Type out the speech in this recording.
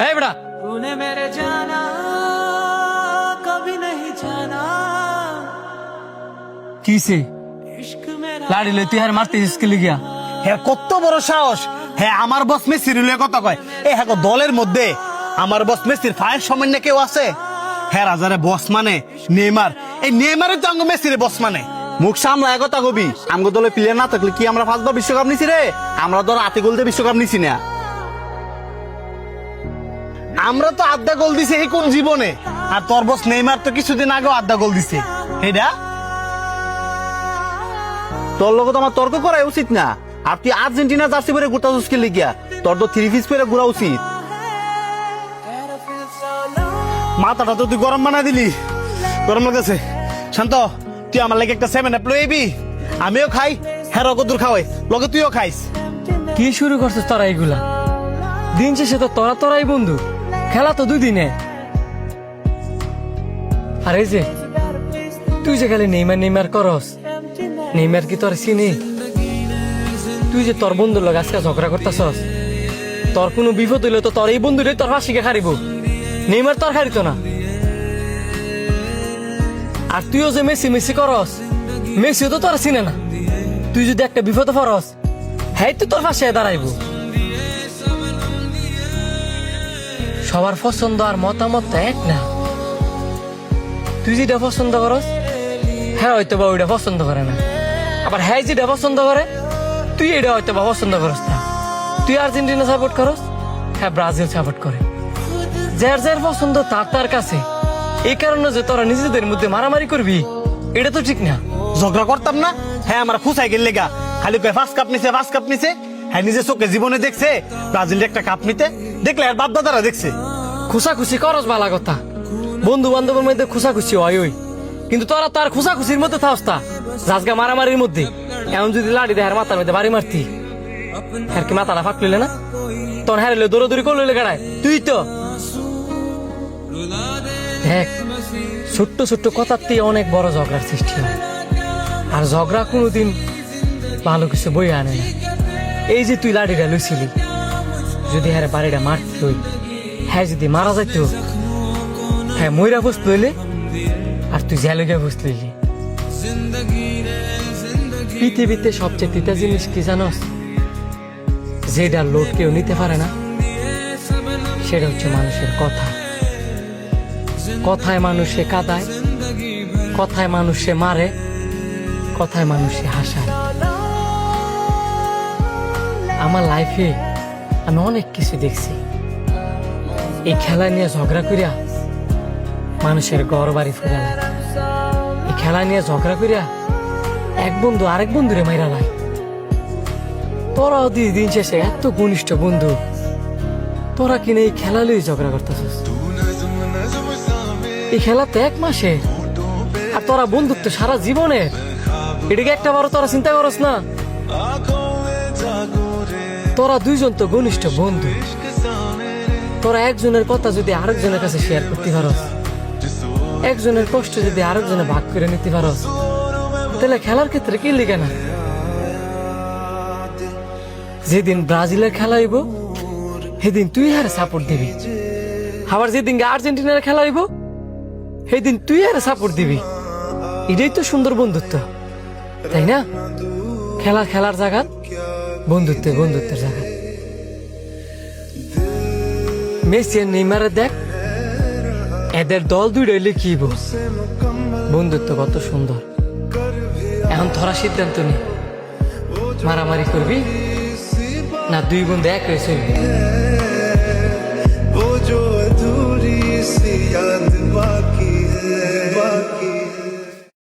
এই বেটা तूने मेरे जाना कभी नहीं जाना কিসে इश्क मेरा লাড়ি লই তুই আর মারতেছিস কি লিগা? হ্যাঁ কত বড় সাহস, হ্যাঁ আমার বস মেসির কথা কয়। হ্যাঁ দলের মধ্যে আমার বস মেসির ফায়ার সামান্য কেউ আছে? হ্যাঁ রাজারে বস মানে নেইমার, এই নেইমারের তো আঙ্গ মেসির বস মানে। মুখ সামলা একতা কবি, আমগো দলে প্লেয়ার না থাকলে কি আমরা 5 বার বিশ্বকাপ নিছি রে? আমরা ধর আতে গোল দিয়ে বিশ্বকাপ নিছি না। আমরা তো আধা গোল দিছি এই কোন জীবনে, আর তোর বস নেইমার তো কিছুদিন আগে আধা গোল দিছে। এইটা তোর লোক তো আমার তর্ক করা উচিত না। আর তুই আর্জেন্টিনা জার্সি পরে গোটা চুসকে লিখিয়া, তোর তো 3 পিস পরে ঘোরা উচিত। মাথাটা তো তুই গরম বানা দিলি, গরম লাগতেছে। শান্ত, তুই আমার লাগে একটা 7 লইবি, আমিও খাই, হ্যাঁ কদ্দুর খাওয়াই, লগে তুইও খাইস। কি শুরু করছিস তোরা এইগুলা? দিন শেষে তো তোরাই বন্ধু, খেলা তো 2 দিনে। আর এই যে তুই যে খালি নেইমার করস, নেইমার কি তোর চিনি? তুই যে তোর বন্ধুর লগে আজকে ঝগড়া করতেছস, তোর কোনো বিপদ হইলে তো তোর এই বন্ধুরে তোর ফাঁসিকে খারিব, নেইমার তোর খারিত না। আর তুইও যে মেসি করস, মেসিও তো তোর চিনে না। তুই যদি একটা বিপদে পড়স, হ্যাঁ তুই তোর ফাঁসে দাঁড়াইব। সবার পছন্দ আর মতামত তো এক না। তুই যেটা পছন্দ করস, হ্যাঁ হয়তো বা ওইটা পছন্দ করে না। আবার হ্যাঁ যেটা পছন্দ করে, তুই এটা হয়তো বা পছন্দ করস না। তুই আর্জেন্টিনা সাপোর্ট করস, হ্যাঁ ব্রাজিল সাপোর্ট করে। যার পছন্দ তার কাছে। এই কারণে যে তোরা নিজেদের মধ্যে মারামারি করবি, এটা তো ঠিক না। ঝগড়া করতাম না, হ্যাঁ আমার খুশাই গেল লেগা, খালি 5 কাপ নিছে। হ্যাঁ নিজে চোখে জীবনে দেখছে ব্রাজিলের একটা কাপ নিতে, দেখলে আর বাপ দাদারা দেখছে। খুশাখুশি করস ভালো কথা, বন্ধু বান্ধবের মধ্যে খুশাখুশি হয় ওই, কিন্তু তোরা তো আর খুশাখুশির মধ্যে থাকস, জাজগা মারামারির মধ্যে। এমন যদি লাড়ি দেয় মাথার মধ্যে বাড়ি মারতি, হ্যাঁ কি মাথাটা ফাঁক লইলে না? তখন হারিলে দৌড়াদৌড়ি করলে গাড়ায় তুই তো দেখ। ছোট্ট কথার থেকে অনেক বড় ঝগড়ার সৃষ্টি হয়, আর ঝগড়া কোনোদিন ভালো কিছু বই আনে না। এই যে তুই লাড়িটা লইছিলি, যদি হ্যাঁ বাড়িটা মারতে হই, হ্যাঁ যদি মারা যাইত, হ্যাঁ ময়রা বসতে হইলে, আর তুই জেলে গিয়ে বসতে হইলি। পৃথিবীতে সবচেয়ে তিতা জিনিস কি জানোস? যেটা লোড কেউ নিতে পারে না, সেটা হচ্ছে মানুষের কথা। কথায় মানুষে কাঁদায়, কথায় মানুষে মারে, কথায় মানুষে হাসায়। আমার লাইফে আমি অনেক কিছু দেখছি। এই খেলা নিয়ে ঝগড়া করিয়া মানুষের ঘর বাড়ি ফিরালায়, এই খেলা নিয়ে ঝগড়া করিয়া এক বন্ধু আরেক বন্ধুরে মাইরা লাই। তোরাও দিন শেষে এত ঘনিষ্ঠ বন্ধু, তোরা কিনে এই খেলা লই ঝগড়া করতেছিস। এই খেলা তো 1 মাসে, আর তোরা বন্ধুত্ব সারা জীবনের। এটাকে একটা বারো তোরা চিন্তা করস না? তোরা 2 জন তো ঘনিষ্ঠ বন্ধু, তোরা একজনের কথা যদি আরেকজনের কাছে শেয়ার করতে পারস, একজনের কষ্ট যদি আরেকজনে ভাগ করে নিতে পারস, তাহলে খেলার ক্ষেত্রে কি লিখে না? যেদিন ব্রাজিলের খেলা হইব, সেদিন তুই হারে সাপোর্ট দিবি। আবার যেদিন আর্জেন্টিনার খেলা হইব, সেদিন তুই হারে সাপোর্ট দিবি। এটাই তো সুন্দর বন্ধুত্ব, তাই না? খেলার জায়গা, বন্ধুত্বের জায়গা। মেসি আর নেইমারে দেখ, এদের দল 2টা হইলে কি বন্ধুত্ব কত সুন্দর। এখন তোরা সিদ্ধান্ত নি, মারামারি করবি না 2 বন্ধু এক হয়ে চলবি।